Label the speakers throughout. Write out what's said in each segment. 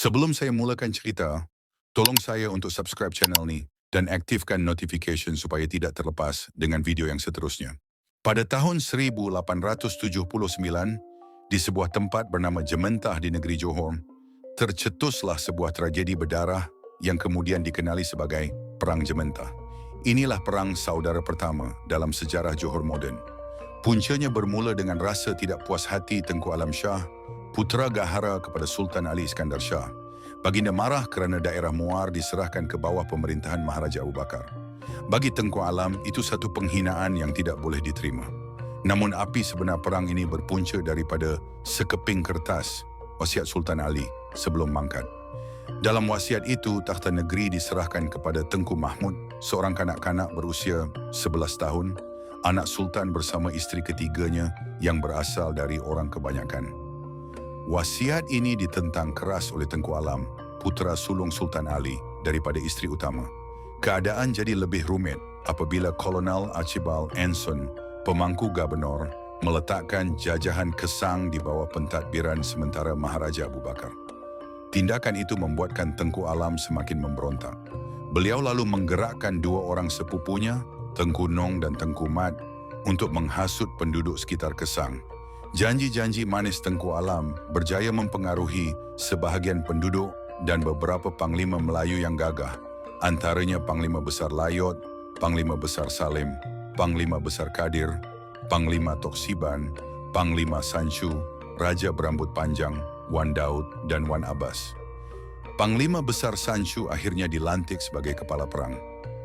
Speaker 1: Sebelum saya mulakan cerita, tolong saya untuk subscribe channel ni dan aktifkan notification supaya tidak terlepas dengan video yang seterusnya. Pada tahun 1879, di sebuah tempat bernama Jementah di negeri Johor, tercetuslah sebuah tragedi berdarah yang kemudian dikenali sebagai Perang Jementah. Inilah perang saudara pertama dalam sejarah Johor moden. Puncanya bermula dengan rasa tidak puas hati Tengku Alam Shah, putera gahara kepada Sultan Ali Iskandar Shah. Baginda marah kerana daerah Muar diserahkan ke bawah pemerintahan Maharaja Abu Bakar. Bagi Tengku Alam, itu satu penghinaan yang tidak boleh diterima. Namun api sebenar perang ini berpunca daripada sekeping kertas wasiat Sultan Ali sebelum mangkat. Dalam wasiat itu, takhta negeri diserahkan kepada Tengku Mahmud, seorang kanak-kanak berusia 11 tahun, anak Sultan bersama isteri ketiganya yang berasal dari orang kebanyakan. Wasiat ini ditentang keras oleh Tengku Alam, putera sulung Sultan Ali daripada isteri utama. Keadaan jadi lebih rumit apabila Kolonel Archibald Anson, pemangku gubernur, meletakkan jajahan kesang di bawah pentadbiran sementara Maharaja Abu Bakar. Tindakan itu membuatkan Tengku Alam semakin memberontak. Beliau lalu menggerakkan dua orang sepupunya, Tengku Nong dan Tengku Mat, untuk menghasut penduduk sekitar Kesang. Janji-janji manis Tengku Alam berjaya mempengaruhi sebahagian penduduk dan beberapa panglima Melayu yang gagah, antaranya Panglima Besar Layot, Panglima Besar Salim, Panglima Besar Kadir, Panglima Tok Siban, Panglima Sanchu, Raja Berambut Panjang, Wan Daud dan Wan Abbas. Panglima Besar Sanchu akhirnya dilantik sebagai kepala perang.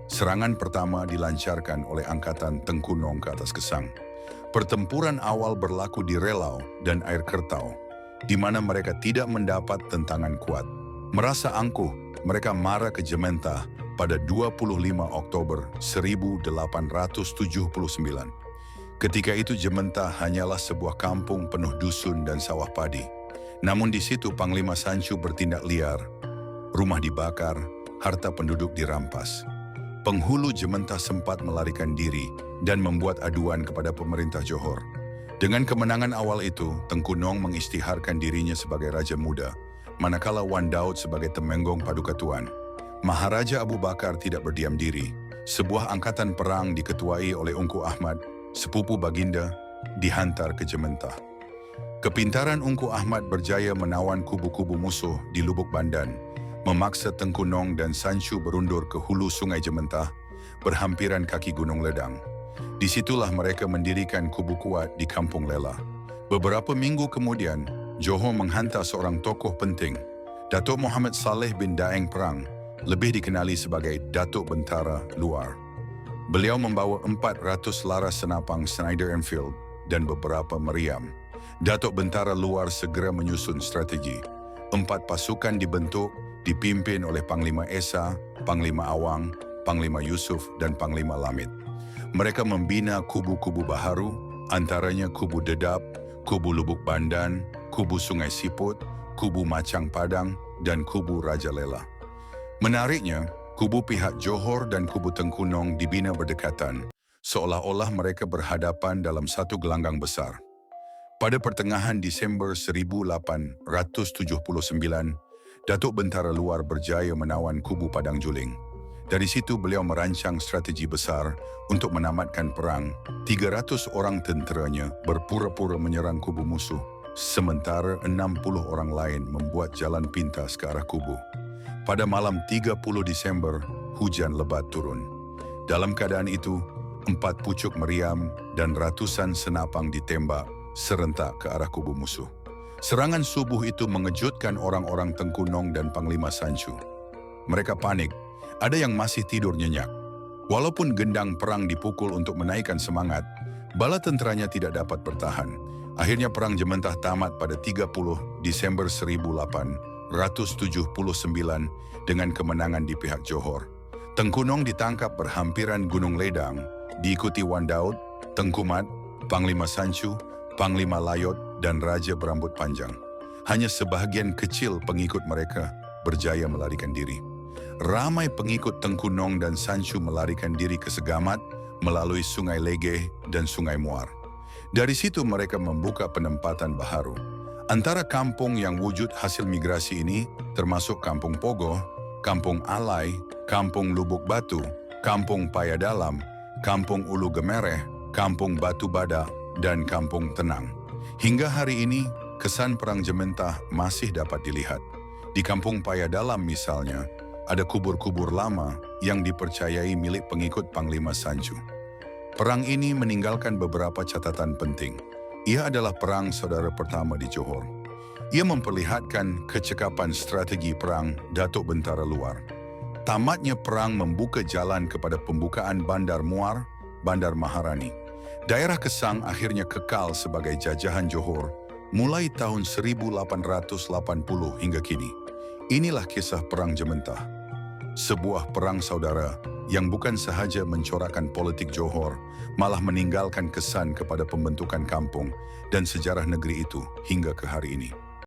Speaker 1: Serangan pertama dilancarkan oleh angkatan Tengku Nong ke atas Kesang. Pertempuran awal berlaku di Relau dan Air Kertau, di mana mereka tidak mendapat tentangan kuat. Merasa angkuh, mereka marah ke Jementah pada 25 Oktober 1879. Ketika itu Jementah hanyalah sebuah kampung penuh dusun dan sawah padi. Namun di situ Panglima Sanchu bertindak liar. Rumah dibakar, harta penduduk dirampas. Penghulu Jementah sempat melarikan diri dan membuat aduan kepada pemerintah Johor. Dengan kemenangan awal itu, Tengku Nong mengisytiharkan dirinya sebagai Raja Muda, manakala Wan Daud sebagai Temenggong Paduka Tuan. Maharaja Abu Bakar tidak berdiam diri. Sebuah angkatan perang diketuai oleh Ungku Ahmad, sepupu baginda, dihantar ke Jementah. Kepintaran Ungku Ahmad berjaya menawan kubu-kubu musuh di Lubuk Bandan, memaksa Tengku Nong dan Sanchu berundur ke hulu Sungai Jementah, berhampiran kaki Gunung Ledang. Disitulah mereka mendirikan kubu kuat di Kampung Lela. Beberapa minggu kemudian, Johor menghantar seorang tokoh penting, Datuk Muhammad Saleh bin Daeng Perang, lebih dikenali sebagai Datuk Bentara Luar. Beliau membawa 400 laras senapang Snyder Enfield dan beberapa meriam. Datuk Bentara Luar segera menyusun strategi. 4 pasukan dibentuk, dipimpin oleh Panglima Esa, Panglima Awang, Panglima Yusuf dan Panglima Lamid. Mereka membina kubu-kubu baharu, antaranya Kubu Dedap, Kubu Lubuk Bandan, Kubu Sungai Siput, Kubu Macang Padang dan Kubu Raja Lela. Menariknya, kubu pihak Johor dan kubu Tengku Nong dibina berdekatan, seolah-olah mereka berhadapan dalam satu gelanggang besar. Pada pertengahan Disember 1879, Datuk Bentara Luar berjaya menawan kubu Padang Juling. Dari situ beliau merancang strategi besar untuk menamatkan perang. 300 orang tenteranya berpura-pura menyerang kubu musuh, sementara 60 orang lain membuat jalan pintas ke arah kubu. Pada malam 30 Disember, hujan lebat turun. Dalam keadaan itu, 4 pucuk meriam dan ratusan senapang ditembak serentak ke arah kubu musuh. Serangan subuh itu mengejutkan orang-orang Tengku Nong dan Panglima Sanchu. Mereka panik, ada yang masih tidur nyenyak. Walaupun gendang perang dipukul untuk menaikkan semangat, bala tenteranya tidak dapat bertahan. Akhirnya perang Jementah tamat pada 30 Disember 1879 dengan kemenangan di pihak Johor. Tengku Nong ditangkap berhampiran Gunung Ledang, diikuti Wan Daud, Tengku Mat, Panglima Sanchu, Panglima Layot dan Raja Berambut Panjang. Hanya sebahagian kecil pengikut mereka berjaya melarikan diri. Ramai pengikut Tengku Nong dan Sanchu melarikan diri ke Segamat melalui Sungai Legeh dan Sungai Muar. Dari situ mereka membuka penempatan baharu. Antara kampung yang wujud hasil migrasi ini termasuk Kampung Pogo, Kampung Alai, Kampung Lubuk Batu, Kampung Payadalam, Kampung Ulu Gemereh, Kampung Batu Bada, dan Kampung Tenang. Hingga hari ini, kesan Perang Jementah masih dapat dilihat. Di Kampung Payadalam misalnya, ada kubur-kubur lama yang dipercayai milik pengikut Panglima Sancu. Perang ini meninggalkan beberapa catatan penting. Ia adalah perang saudara pertama di Johor. Ia memperlihatkan kecekapan strategi perang Datuk Bentara Luar. Tamatnya perang membuka jalan kepada pembukaan Bandar Muar, Bandar Maharani. Daerah Kesang akhirnya kekal sebagai jajahan Johor mulai tahun 1880 hingga kini. Inilah kisah Perang Jementah. Sebuah perang saudara yang bukan sahaja mencorakkan politik Johor, malah meninggalkan kesan kepada pembentukan kampung dan sejarah negeri itu hingga ke hari ini.